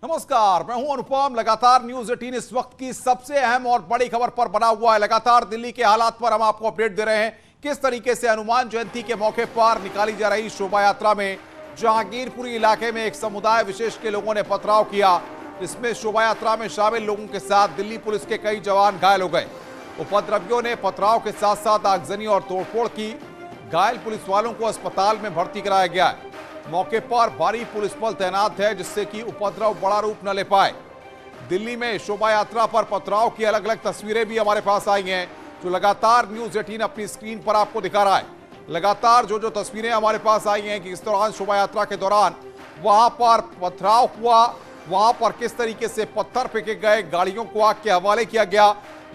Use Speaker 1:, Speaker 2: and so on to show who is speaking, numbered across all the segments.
Speaker 1: नमस्कार, मैं हूं अनुपम। लगातार न्यूज 18 इस वक्त की सबसे अहम और बड़ी खबर पर बना हुआ है। लगातार दिल्ली के हालात पर हम आपको अपडेट दे रहे हैं। किस तरीके से हनुमान जयंती के मौके पर निकाली जा रही शोभा यात्रा में जहांगीरपुरी इलाके में एक समुदाय विशेष के लोगों ने पथराव किया, जिसमें शोभा यात्रा में शामिल लोगों के साथ दिल्ली पुलिस के कई जवान घायल हो गए। उपद्रवियों ने पथराव के साथ साथ आगजनी और तोड़फोड़ की। घायल पुलिस वालों को अस्पताल में भर्ती कराया गया है। मौके पर भारी पुलिस बल तैनात है, जिससे कि उपद्रव बड़ा रूप न ले पाए। दिल्ली में शोभा यात्रा पर पथराव की अलग अलग तस्वीरें भी हमारे पास आई हैं, जो लगातार न्यूज 18 अपनी स्क्रीन पर आपको दिखा रहा है। लगातार जो तस्वीरें हमारे पास आई हैं कि इस दौरान शोभा यात्रा के दौरान वहां पर पथराव हुआ, वहां पर किस तरीके से पत्थर फेंके गए, गाड़ियों को आग के हवाले किया गया,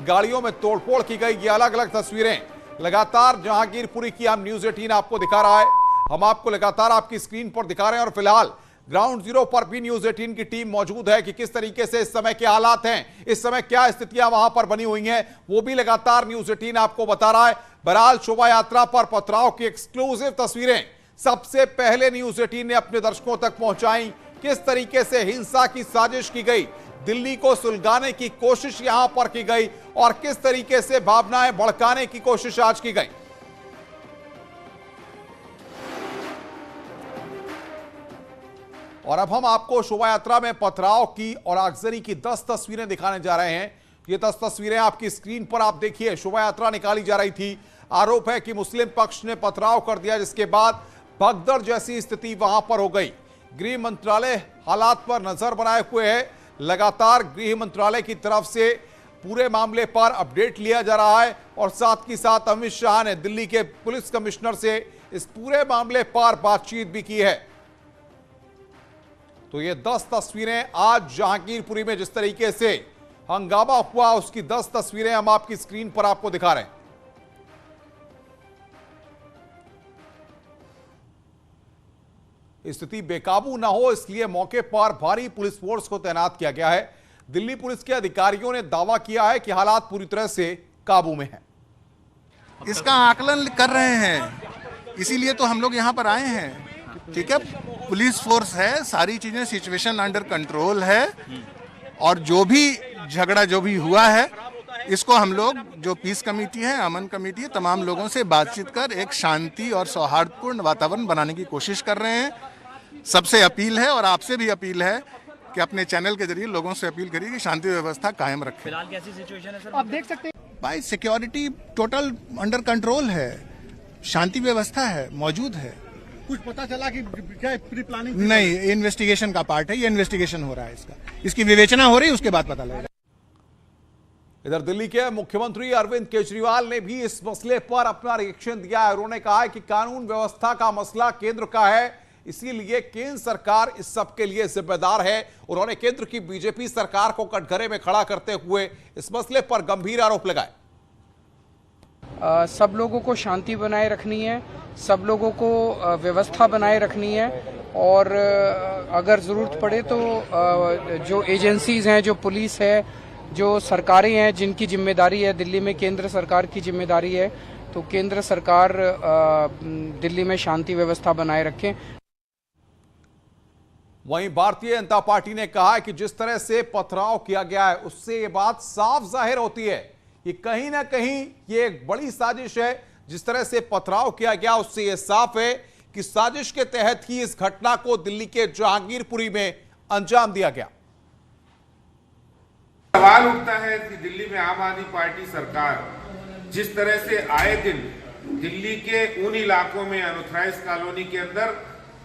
Speaker 1: गाड़ियों में तोड़फोड़ की गई। ये अलग अलग तस्वीरें लगातार जहांगीरपुरी की हम न्यूज 18 आपको दिखा रहा है। हम आपको लगातार आपकी स्क्रीन पर दिखा रहे हैं और फिलहाल ग्राउंड जीरो पर भी न्यूज 18 की टीम मौजूद है कि किस तरीके से इस समय के हालात हैं, इस समय क्या स्थितियां वहां पर बनी हुई हैं, वो भी लगातार न्यूज 18 आपको बता रहा है। बहरहाल शोभा यात्रा पर पथराव की एक्सक्लूसिव तस्वीरें सबसे पहले न्यूज 18 ने अपने दर्शकों तक पहुंचाई। किस तरीके से हिंसा की साजिश की गई, दिल्ली को सुलगाने की कोशिश यहां पर की गई और किस तरीके से भावनाएं भड़काने की कोशिश आज की गई। और अब हम आपको शोभा यात्रा में पथराव की और आगजनी की 10 तस्वीरें दिखाने जा रहे हैं। ये 10 तस्वीरें आपकी स्क्रीन पर आप देखिए। शोभा यात्रा निकाली जा रही थी। आरोप है कि मुस्लिम पक्ष ने पथराव कर दिया, जिसके बाद भगदड़ जैसी स्थिति वहां पर हो गई। गृह मंत्रालय हालात पर नजर बनाए हुए है। लगातार गृह मंत्रालय की तरफ से पूरे मामले पर अपडेट लिया जा रहा है और साथ ही साथ अमित शाह ने दिल्ली के पुलिस कमिश्नर से इस पूरे मामले पर बातचीत भी की है। तो ये 10 तस्वीरें आज जहांगीरपुरी में जिस तरीके से हंगामा हुआ, उसकी 10 तस्वीरें हम आपकी स्क्रीन पर आपको दिखा रहे हैं। स्थिति बेकाबू ना हो, इसलिए मौके पर भारी पुलिस फोर्स को तैनात किया गया है। दिल्ली पुलिस के अधिकारियों ने दावा किया है कि हालात पूरी तरह से काबू में हैं।
Speaker 2: इसका आकलन कर रहे हैं, इसीलिए तो हम लोग यहाँ पर आए हैं। ठीक है, पुलिस फोर्स है, सारी चीजें सिचुएशन अंडर कंट्रोल है और जो भी झगड़ा जो भी हुआ है, इसको हम लोग जो पीस कमेटी है, अमन कमेटी है, तमाम लोगों से बातचीत कर एक शांति और सौहार्दपूर्ण वातावरण बनाने की कोशिश कर रहे हैं। सबसे अपील है और आपसे भी अपील है कि अपने चैनल के जरिए लोगों से अपील करिए कि शांति व्यवस्था कायम रखें।
Speaker 3: फिलहाल कैसी सिचुएशन है सर?
Speaker 4: आप देख सकते हैं
Speaker 2: भाई, सिक्योरिटी टोटल अंडर कंट्रोल है, शांति व्यवस्था है, मौजूद है।
Speaker 4: कुछ पता चला कि क्या प्री प्लानिंग?
Speaker 2: नहीं, इन्वेस्टिगेशन का पार्ट है, ये इन्वेस्टिगेशन हो रहा है, इसकी विवेचना हो रही है, उसके बाद पता लगेगा।
Speaker 1: इधर दिल्ली के मुख्यमंत्री अरविंद केजरीवाल ने भी इस मसले पर अपना रिएक्शन दिया है। उन्होंने कहा है कि कानून व्यवस्था का मसला केंद्र का है, इसीलिए केंद्र सरकार इस सब के लिए जिम्मेदार है। उन्होंने केंद्र की बीजेपी सरकार को कटघरे में खड़ा करते हुए इस मसले पर गंभीर आरोप लगाए।
Speaker 5: सब लोगों को शांति बनाए रखनी है, सब लोगों को व्यवस्था बनाए रखनी है और अगर ज़रूरत पड़े तो जो एजेंसीज हैं, जो पुलिस है, जो सरकारें हैं जिनकी जिम्मेदारी है, दिल्ली में केंद्र सरकार की जिम्मेदारी है, तो केंद्र सरकार दिल्ली में शांति व्यवस्था बनाए रखें।
Speaker 1: वहीं भारतीय जनता पार्टी ने कहा है कि जिस तरह से पथराव किया गया है, उससे ये बात साफ जाहिर होती है कि कहीं ना कहीं ये एक बड़ी साजिश है। जिस तरह से पथराव किया गया, उससे यह साफ है कि साजिश के तहत ही इस घटना को दिल्ली के जहांगीरपुरी में अंजाम दिया गया।
Speaker 6: सवाल उठता है कि दिल्ली में आम आदमी पार्टी सरकार जिस तरह से आए दिन दिल्ली के उन इलाकों में, अनऑथराइज्ड कॉलोनी के अंदर,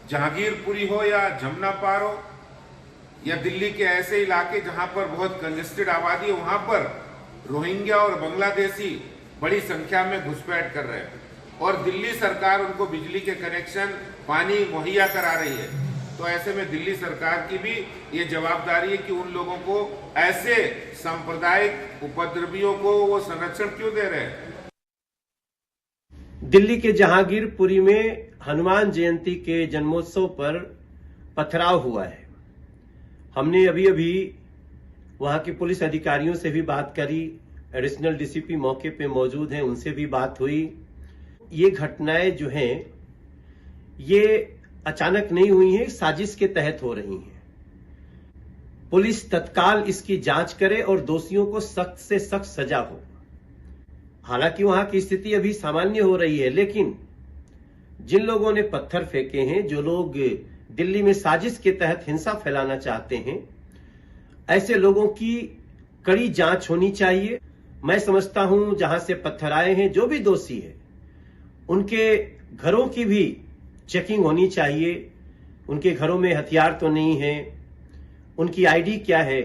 Speaker 6: जहांगीरपुरी हो या जमुना पार हो या दिल्ली के ऐसे इलाके जहां पर बहुत कंजेस्टेड आबादी है, वहां पर रोहिंग्या और बांग्लादेशी बड़ी संख्या में घुसपैठ कर रहे हैं और दिल्ली सरकार उनको बिजली के कनेक्शन, पानी मुहैया करा रही है। तो ऐसे में दिल्ली सरकार की भी ये जवाबदारी है कि उन लोगों को, ऐसे सांप्रदायिक उपद्रवियों को वो संरक्षण क्यों दे रहे हैं।
Speaker 3: दिल्ली के जहांगीरपुरी में हनुमान जयंती के जन्मोत्सव पर पथराव हुआ है। हमने अभी अभी वहां के पुलिस अधिकारियों से भी बात करी, एडिशनल डीसीपी मौके पे मौजूद हैं, उनसे भी बात हुई। ये घटनाएं जो हैं ये अचानक नहीं हुई हैं, साजिश के तहत हो रही हैं। पुलिस तत्काल इसकी जांच करे और दोषियों को सख्त से सख्त सजा हो। हालांकि वहां की स्थिति अभी सामान्य हो रही है, लेकिन जिन लोगों ने पत्थर फेंके हैं, जो लोग दिल्ली में साजिश के तहत हिंसा फैलाना चाहते हैं, ऐसे लोगों की कड़ी जांच होनी चाहिए। मैं समझता हूं जहां से पत्थर आए हैं, जो भी दोषी है, उनके घरों की भी चेकिंग होनी चाहिए। उनके घरों में हथियार तो नहीं है, उनकी आईडी क्या है।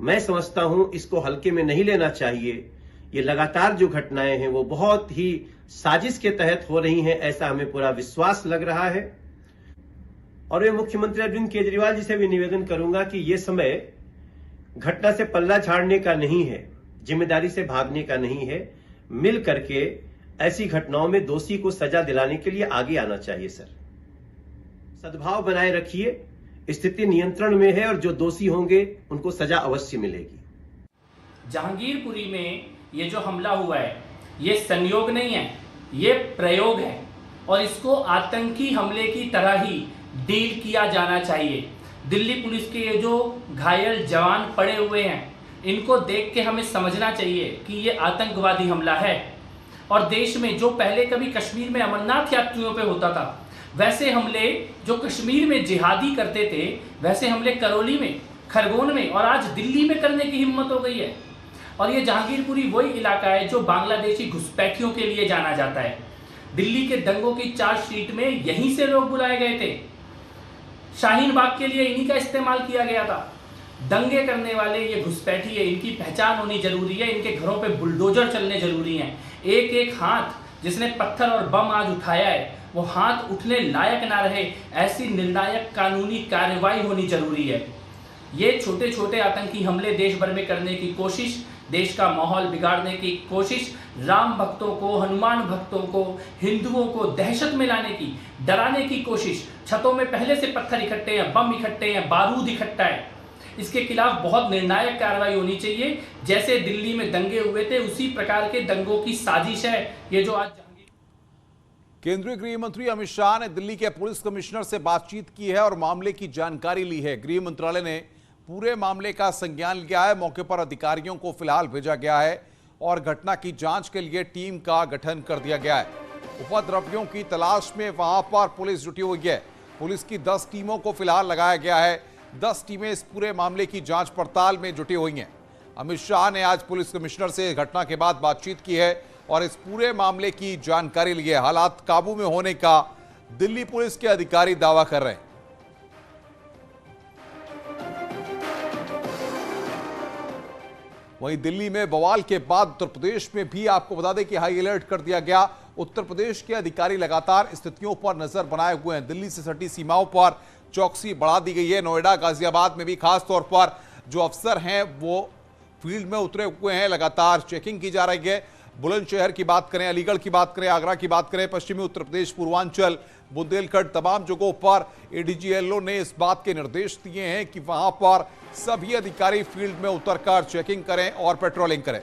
Speaker 3: मैं समझता हूं इसको हल्के में नहीं लेना चाहिए। ये लगातार जो घटनाएं हैं वो बहुत ही साजिश के तहत हो रही हैं, ऐसा हमें पूरा विश्वास लग रहा है। और मैं मुख्यमंत्री अरविंद केजरीवाल जी से भी निवेदन करूंगा कि ये समय घटना से पल्ला झाड़ने का नहीं है, जिम्मेदारी से भागने का नहीं है। मिल करके ऐसी घटनाओं में दोषी को सजा दिलाने के लिए आगे आना चाहिए। सर, सद्भाव बनाए रखिए, स्थिति नियंत्रण में है और जो दोषी होंगे उनको सजा अवश्य मिलेगी।
Speaker 7: जहांगीरपुरी में ये जो हमला हुआ है, ये संयोग नहीं है, ये प्रयोग है और इसको आतंकी हमले की तरह ही डील किया जाना चाहिए। दिल्ली पुलिस के ये जो घायल जवान पड़े हुए हैं, इनको देख के हमें समझना चाहिए कि ये आतंकवादी हमला है। और देश में जो पहले कभी कश्मीर में अमरनाथ यात्रियों पे होता था, वैसे हमले जो कश्मीर में जिहादी करते थे, वैसे हमले करौली में, खरगोन में और आज दिल्ली में करने की हिम्मत हो गई है। और ये जहांगीरपुरी वही इलाका है जो बांग्लादेशी घुसपैठियों के लिए जाना जाता है। दिल्ली के दंगों की चार्जशीट में यहीं से लोग बुलाए गए थे। शाहीन बाग के लिए इन्हीं का इस्तेमाल किया गया था। दंगे करने वाले ये घुसपैठी है, इनकी पहचान होनी जरूरी है, इनके घरों पे बुलडोजर चलने जरूरी हैं। एक एक हाथ जिसने पत्थर और बम आज उठाया है, वो हाथ उठने लायक ना रहे, ऐसी निर्णायक कानूनी कार्रवाई होनी जरूरी है। ये छोटे छोटे आतंकी हमले देश भर में करने की कोशिश, देश का माहौल बिगाड़ने की कोशिश, राम भक्तों को, हनुमान भक्तों को, हिंदुओं को दहशत में लाने की, डराने की कोशिश। छतों में पहले से पत्थर इकट्ठे हैं, बम इकट्ठे हैं, बारूद इकट्ठा है। इसके खिलाफ बहुत निर्णायक कार्रवाई होनी चाहिए। जैसे दिल्ली में दंगे हुए थे, उसी प्रकार के दंगों की साजिश है ये जो आज।
Speaker 1: केंद्रीय गृह मंत्री अमित शाह ने दिल्ली के पुलिस कमिश्नर से बातचीत की है और मामले की जानकारी ली है। गृह मंत्रालय ने पूरे मामले का संज्ञान लिया है। मौके पर अधिकारियों को फिलहाल भेजा गया है और घटना की जांच के लिए टीम का गठन कर दिया गया है। उपद्रवियों की तलाश में वहां पर पुलिस जुटी हुई है। पुलिस की 10 टीमों को फिलहाल लगाया गया है। 10 टीमें इस पूरे मामले की जांच पड़ताल में जुटी हुई हैं। अमित शाह ने आज पुलिस कमिश्नर से घटना के बाद बातचीत की है और इस पूरे मामले की जानकारी ली है। हालात काबू में होने का दिल्ली पुलिस के अधिकारी दावा कर रहे हैं। वहीं दिल्ली में बवाल के बाद उत्तर प्रदेश में भी आपको बता दें कि हाई अलर्ट कर दिया गया। उत्तर प्रदेश के अधिकारी लगातार स्थितियों पर नजर बनाए हुए हैं। दिल्ली से सटी सीमाओं पर चौकसी बढ़ा दी गई है। नोएडा, गाजियाबाद में भी खास तौर पर जो अफसर हैं वो फील्ड में उतरे हुए हैं। लगातार चेकिंग की जा रही है। बुलंदशहर की बात करें, अलीगढ़ की बात करें, आगरा की बात करें, पश्चिमी उत्तर प्रदेश, पूर्वांचल, बुंदेलखंड, तमाम जगहों पर एडीजीएलओ ने इस बात के निर्देश दिए हैं कि वहां पर सभी अधिकारी फील्ड में उतरकर चेकिंग करें और पेट्रोलिंग करें।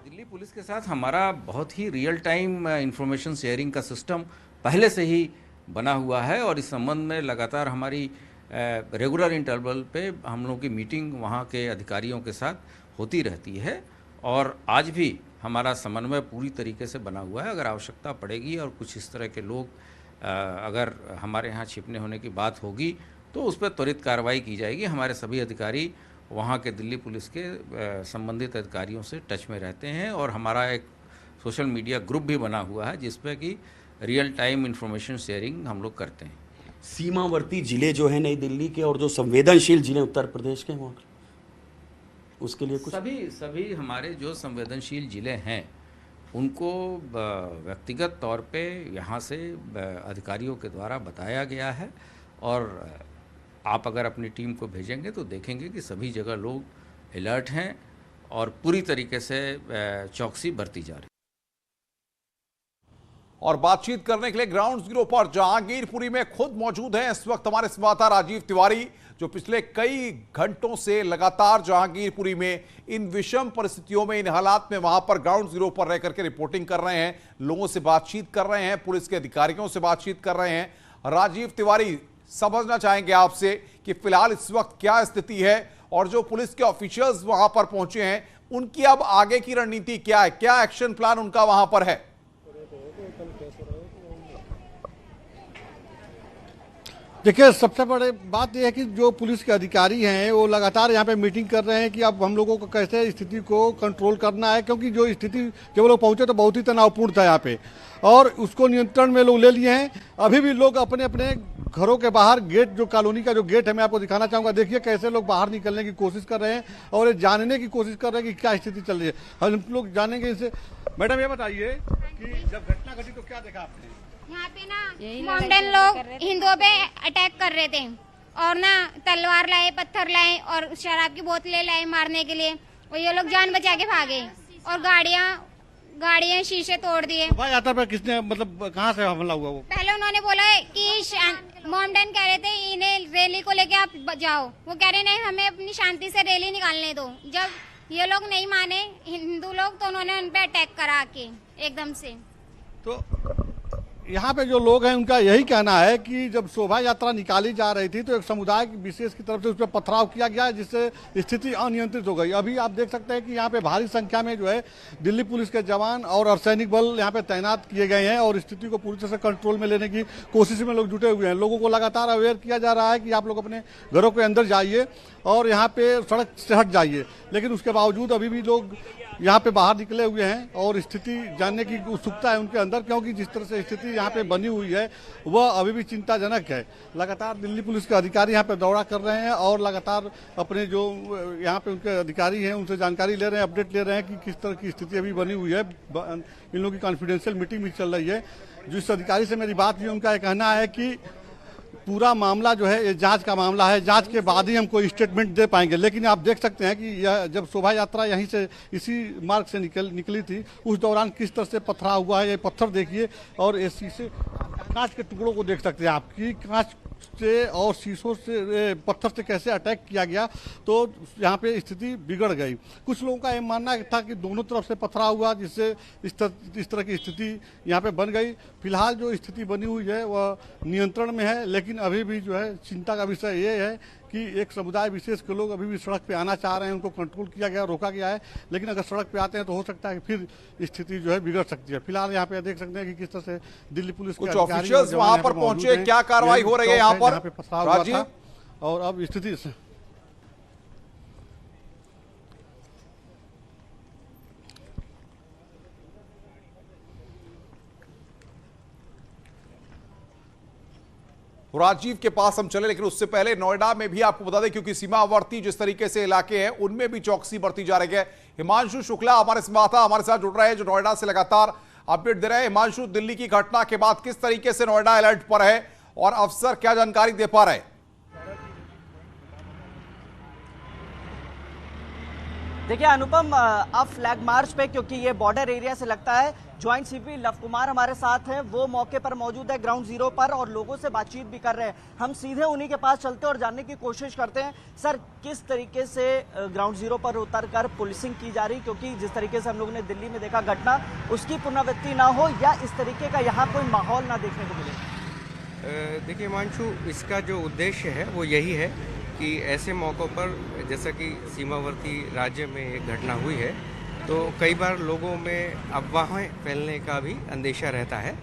Speaker 8: दिल्ली पुलिस के साथ हमारा बहुत ही रियल टाइम इंफॉर्मेशन शेयरिंग का सिस्टम पहले से ही बना हुआ है और इस संबंध में लगातार हमारी रेगुलर इंटरवल पे हम लोगों की मीटिंग वहाँ के अधिकारियों के साथ होती रहती है और आज भी हमारा समन्वय पूरी तरीके से बना हुआ है। अगर आवश्यकता पड़ेगी और कुछ इस तरह के लोग अगर हमारे यहाँ छिपने होने की बात होगी तो उस पर त्वरित कार्रवाई की जाएगी। हमारे सभी अधिकारी वहाँ के दिल्ली पुलिस के संबंधित अधिकारियों से टच में रहते हैं और हमारा एक सोशल मीडिया ग्रुप भी बना हुआ है जिसपे कि रियल टाइम इंफॉर्मेशन शेयरिंग हम लोग करते हैं।
Speaker 9: सीमावर्ती जिले जो है नई दिल्ली के और जो संवेदनशील जिले उत्तर प्रदेश के, वहाँ उसके लिए कुछ
Speaker 8: सभी हमारे जो संवेदनशील जिले हैं उनको व्यक्तिगत तौर पे यहाँ से अधिकारियों के द्वारा बताया गया है और आप अगर अपनी टीम को भेजेंगे तो देखेंगे कि सभी जगह लोग अलर्ट हैं और पूरी तरीके से चौकसी बरती जा रही है।
Speaker 1: और बातचीत करने के लिए ग्राउंड जीरो पर जहांगीरपुरी में खुद मौजूद हैं इस वक्त हमारे संवाददाता राजीव तिवारी, जो पिछले कई घंटों से लगातार जहांगीरपुरी में इन विषम परिस्थितियों में, इन हालात में वहां पर ग्राउंड जीरो पर रह करके रिपोर्टिंग कर रहे हैं, लोगों से बातचीत कर रहे हैं, पुलिस के अधिकारियों से बातचीत कर रहे हैं। राजीव तिवारी, समझना चाहेंगे आपसे कि फिलहाल इस वक्त क्या स्थिति है और जो पुलिस के ऑफिशियल्स वहां पर पहुंचे हैं उनकी अब आगे की रणनीति क्या है, क्या एक्शन प्लान उनका वहां पर है।
Speaker 4: देखिए, सबसे बड़ी बात यह है कि जो पुलिस के अधिकारी हैं वो लगातार यहाँ पे मीटिंग कर रहे हैं कि अब हम लोगों को कैसे स्थिति को कंट्रोल करना है, क्योंकि जो स्थिति जब वो लोग पहुंचे तो बहुत ही तनावपूर्ण था यहाँ पे और उसको नियंत्रण में लोग ले लिए हैं। अभी भी लोग अपने अपने घरों के बाहर गेट, जो कॉलोनी का जो गेट है, मैं आपको दिखाना चाहूँगा। देखिए कैसे लोग बाहर निकलने की कोशिश कर रहे हैं और ये जानने की कोशिश कर रहे हैं कि क्या स्थिति चल रही है। हम लोग जानेंगे इनसे। मैडम ये बताइए कि जब घटना घटी तो क्या देखा आपने?
Speaker 10: यहाँ पे ना मोमडन लोग हिंदुओं पे अटैक कर रहे थे और ना तलवार लाए, पत्थर लाए और शराब की बोतलें लाए मारने के लिए, और ये लोग जान बचा के भागे और गाड़ियाँ शीशे तोड़ दिए।
Speaker 4: भाई यात्रा पर किसने, मतलब कहाँ से हमला हुआ? वो
Speaker 10: पहले उन्होंने बोला है कि मोमडन कह रहे थे इन्हें रैली को लेके आप जाओ, वो कह रहे नहीं हमें अपनी शांति से रैली निकालने दो। जब ये लोग नहीं माने हिंदू लोग तो उन्होंने उन पे अटैक करा के एकदम से।
Speaker 4: तो यहाँ पे जो लोग हैं उनका यही कहना है कि जब शोभा यात्रा निकाली जा रही थी तो एक समुदाय विशेष की तरफ से उस पर पथराव किया गया, जिससे स्थिति अनियंत्रित हो गई। अभी आप देख सकते हैं कि यहाँ पे भारी संख्या में जो है दिल्ली पुलिस के जवान और अर्धसैनिक बल यहाँ पे तैनात किए गए हैं और स्थिति को पूरी तरह से कंट्रोल में लेने की कोशिश में लोग जुटे हुए हैं। लोगों को लगातार अवेयर किया जा रहा है कि आप लोग अपने घरों के अंदर जाइए और यहाँ पे सड़क से हट जाइए, लेकिन उसके बावजूद अभी भी लोग यहाँ पे बाहर निकले हुए हैं और स्थिति जानने की उत्सुकता है उनके अंदर, क्योंकि जिस तरह से स्थिति यहाँ पे बनी हुई है वह अभी भी चिंताजनक है। लगातार दिल्ली पुलिस के अधिकारी यहाँ पे दौरा कर रहे हैं और लगातार अपने जो यहाँ पे उनके अधिकारी हैं उनसे जानकारी ले रहे हैं, अपडेट ले रहे हैं कि किस तरह की स्थिति अभी बनी हुई है। इन लोगों की कॉन्फिडेंशियल मीटिंग भी चल रही है। जिस अधिकारी से मेरी बात हुई उनका कहना है कि पूरा मामला जो है ये जांच का मामला है, जांच के बाद ही हम कोई स्टेटमेंट दे पाएंगे। लेकिन आप देख सकते हैं कि यह जब शोभा यात्रा यहीं से इसी मार्ग से निकली थी उस दौरान किस तरह से पथराव हुआ है। ये पत्थर देखिए और ये शीशे कांच के टुकड़ों को देख सकते हैं आप कि कांच से और शीशों से पत्थर से कैसे अटैक किया गया, तो यहाँ पे स्थिति बिगड़ गई। कुछ लोगों का ये मानना था कि दोनों तरफ से पथराव हुआ जिससे इस तरह की स्थिति यहाँ पे बन गई। फिलहाल जो स्थिति बनी हुई है वह नियंत्रण में है, लेकिन अभी भी जो है चिंता का विषय ये है कि एक समुदाय विशेष के लोग अभी भी सड़क पे आना चाह रहे हैं, उनको कंट्रोल किया गया, रोका गया है, लेकिन अगर सड़क पे आते हैं तो हो सकता है कि फिर स्थिति जो है बिगड़ सकती है। फिलहाल यहाँ पे देख सकते हैं कि किस तरह से दिल्ली पुलिस के
Speaker 1: ऑफिशियल्स वहां पर पहुंचे, क्या कार्रवाई हो रही है यहाँ पर
Speaker 4: पथराव हुआ था और अब स्थिति
Speaker 1: राजीव के पास हम चले, लेकिन उससे पहले नोएडा में भी आपको बता दें, क्योंकि सीमावर्ती जिस तरीके से इलाके हैं उनमें भी चौकसी बरती जा रही है। हिमांशु शुक्ला हमारे साथ जुड़ रहे हैं, जो नोएडा से लगातार अपडेट दे रहे हैं। हिमांशु, दिल्ली की घटना के बाद किस तरीके से नोएडा अलर्ट पर है और अफसर क्या जानकारी दे पा रहे हैं?
Speaker 11: देखिए अनुपम, अब फ्लैग मार्च पे, क्योंकि ये बॉर्डर एरिया से लगता है, ज्वाइंट सीपी लव कुमार हमारे साथ हैं, वो मौके पर मौजूद है ग्राउंड जीरो पर और लोगों से बातचीत भी कर रहे हैं। हम सीधे उन्हीं के पास चलते हैं और जानने की कोशिश करते हैं सर किस तरीके से ग्राउंड जीरो पर उतरकर पुलिसिंग की जा रही, क्योंकि जिस तरीके से हम लोगों ने दिल्ली में देखा घटना उसकी पुनरावृत्ति ना हो या इस तरीके का यहाँ कोई माहौल ना देखने को मिले।
Speaker 12: देखिए हिमांशु, इसका जो उद्देश्य है वो यही है कि ऐसे मौक़ों पर, जैसा कि सीमावर्ती राज्य में एक घटना हुई है, तो कई बार लोगों में अफवाहें फैलने का भी अंदेशा रहता है।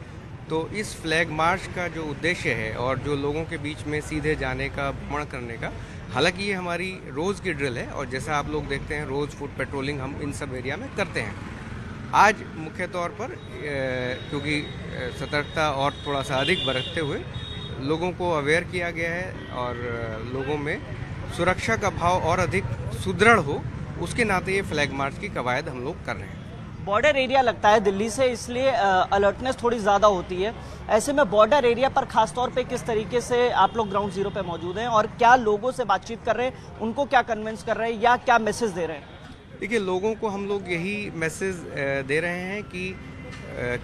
Speaker 12: तो इस फ्लैग मार्च का जो उद्देश्य है और जो लोगों के बीच में सीधे जाने का, भ्रमण करने का, हालांकि ये हमारी रोज़ की ड्रिल है और जैसा आप लोग देखते हैं रोज़ फुट पेट्रोलिंग हम इन सब एरिया में करते हैं। आज मुख्य तौर पर क्योंकि सतर्कता और थोड़ा सा अधिक बरतते हुए लोगों को अवेयर किया गया है और लोगों में सुरक्षा का भाव और अधिक सुदृढ़ हो, उसके नाते ये फ्लैग मार्च की कवायद हम लोग कर रहे हैं।
Speaker 11: बॉर्डर एरिया लगता है दिल्ली से, इसलिए अलर्टनेस थोड़ी ज़्यादा होती है। ऐसे में बॉर्डर एरिया पर खासतौर पे किस तरीके से आप लोग ग्राउंड जीरो पे मौजूद हैं और क्या लोगों से बातचीत कर रहे हैं, उनको क्या कन्विंस कर रहे हैं या क्या मैसेज दे रहे हैं?
Speaker 12: देखिए, लोगों को हम लोग यही मैसेज दे रहे हैं कि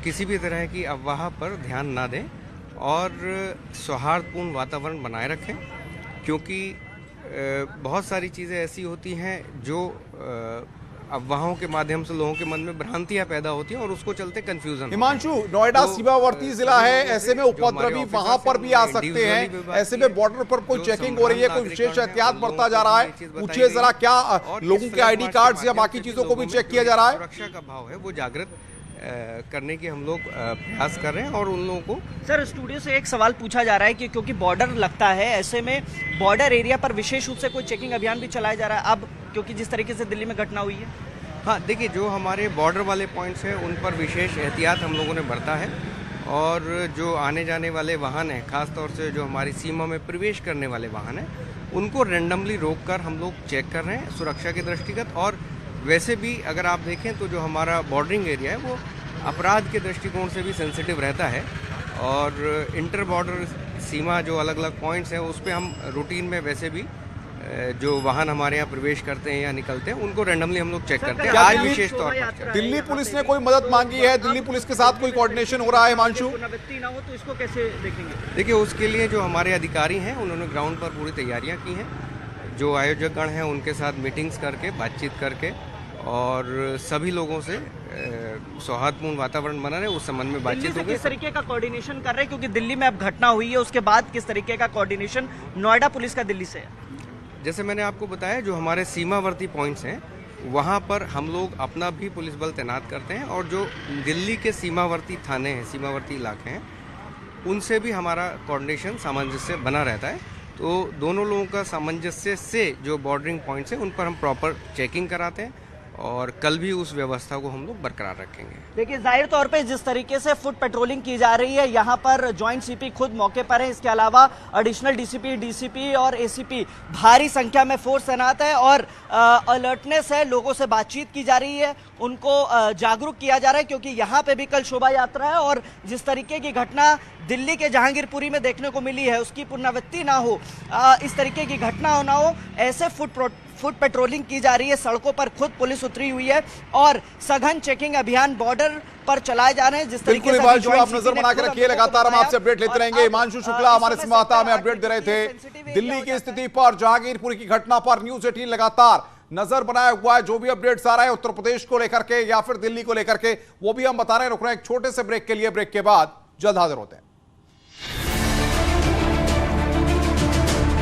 Speaker 12: किसी भी तरह की अफवाह पर ध्यान ना दें और सौहार्दपूर्ण वातावरण बनाए रखें, क्योंकि बहुत सारी चीज़ें ऐसी होती हैं जो अफवाहों के माध्यम से लोगों के मन में भ्रांतियां पैदा होती हैं और उसको चलते कंफ्यूजन।
Speaker 1: हिमांशु, नोएडा सीमावर्ती जिला है, ऐसे में उपद्रवी वहां पर भी आ सकते हैं, ऐसे में बॉर्डर पर कोई चेकिंग हो रही है, कोई विशेष एहतियात बरता जा रहा है? पूछिए जरा, क्या लोगों के आईडी कार्ड्स या बाकी चीजों को भी चेक किया जा रहा है?
Speaker 12: सुरक्षा का भाव है वो जागृत करने की हम लोग प्रयास कर रहे हैं और उन लोगों को।
Speaker 11: सर, स्टूडियो से एक सवाल पूछा जा रहा है कि क्योंकि बॉर्डर लगता है, ऐसे में बॉर्डर एरिया पर विशेष रूप से कोई चेकिंग अभियान भी चलाया जा रहा है अब, क्योंकि जिस तरीके से दिल्ली में घटना हुई है?
Speaker 12: हाँ, देखिए, जो हमारे बॉर्डर वाले पॉइंट्स हैं उन पर विशेष एहतियात हम लोगों ने बरता है और जो आने जाने वाले वाहन हैं, खासतौर से जो हमारी सीमा में प्रवेश करने वाले वाहन हैं, उनको रेंडमली रोककर हम लोग चेक कर रहे हैं सुरक्षा के दृष्टिगत। और वैसे भी अगर आप देखें तो जो हमारा बॉर्डरिंग एरिया है वो अपराध के दृष्टिकोण से भी सेंसिटिव रहता है और इंटर बॉर्डर सीमा जो अलग अलग पॉइंट्स हैं उस पर हम रूटीन में वैसे भी जो वाहन हमारे यहाँ प्रवेश करते हैं या निकलते हैं उनको रेंडमली हम लोग चेक करते हैं। आज विशेष तौर पर
Speaker 1: दिल्ली पुलिस ने कोई मदद मांगी है? दिल्ली पुलिस के साथ कोई कोऑर्डिनेशन हो रहा है? हिमांशु,
Speaker 11: ना हो तो इसको कैसे देखेंगे?
Speaker 12: देखिए, उसके लिए जो हमारे अधिकारी हैं उन्होंने ग्राउंड पर पूरी तैयारियां की हैं। जो आयोजकगण हैं उनके साथ मीटिंग्स करके, बातचीत करके और सभी लोगों से सौहार्दपूर्ण वातावरण बना रहे, उस संबंध में बातचीत हो गई।
Speaker 11: किस तरीके का कोऑर्डिनेशन कर रहे हैं, क्योंकि दिल्ली में अब घटना हुई है, उसके बाद किस तरीके का कोऑर्डिनेशन नोएडा पुलिस का दिल्ली से है?
Speaker 12: जैसे मैंने आपको बताया, जो हमारे सीमावर्ती पॉइंट्स हैं वहाँ पर हम लोग अपना भी पुलिस बल तैनात करते हैं और जो दिल्ली के सीमावर्ती थाने हैं, सीमावर्ती इलाके हैं, उनसे भी हमारा कोऑर्डिनेशन, सामंजस्य बना रहता है। तो दोनों लोगों का सामंजस्य से जो बॉर्डरिंग पॉइंट्स हैं उन पर हम प्रॉपर चेकिंग कराते हैं और कल भी उस व्यवस्था को हम लोग बरकरार रखेंगे।
Speaker 11: देखिए, जाहिर तौर पे जिस तरीके से फुट पेट्रोलिंग की जा रही है, यहाँ पर ज्वाइंट सीपी खुद मौके पर है, इसके अलावा एडिशनल डीसीपी, डीसीपी और एसीपी भारी संख्या में फोर्स तैनात है और अलर्टनेस है, लोगों से बातचीत की जा रही है, उनको जागरूक किया जा रहा है, क्योंकि यहाँ पे भी कल शोभा यात्रा है और जिस तरीके की घटना दिल्ली के जहांगीरपुरी में देखने को मिली है उसकी पुनरावृत्ति ना हो, इस तरीके की घटना ना हो, ऐसे फुट पेट्रोलिंग की जा रही है। सड़कों पर खुद पुलिस उतरी हुई है और सघन चेकिंग अभियान बॉर्डर पर चलाए जा रहे हैं। जिस तरीके से
Speaker 1: आप नजर बना के रखिए, लगातार हम आपसे अपडेट लेते रहेंगे। हिमांशु शुक्ला हमारे संवाददाता हमें अपडेट दे रहे थे दिल्ली की स्थिति पर, जहांगीरपुरी की घटना पर। न्यूज़ 18 लगातार नजर बनाया हुआ है, जो भी अपडेट्स आ रहा है उत्तर प्रदेश को लेकर के या फिर दिल्ली को लेकर के, वो भी हम बता रहे हैं। रुक रहे हैं एक छोटे से ब्रेक के लिए, ब्रेक के बाद जल्द हाजिर होते हैं।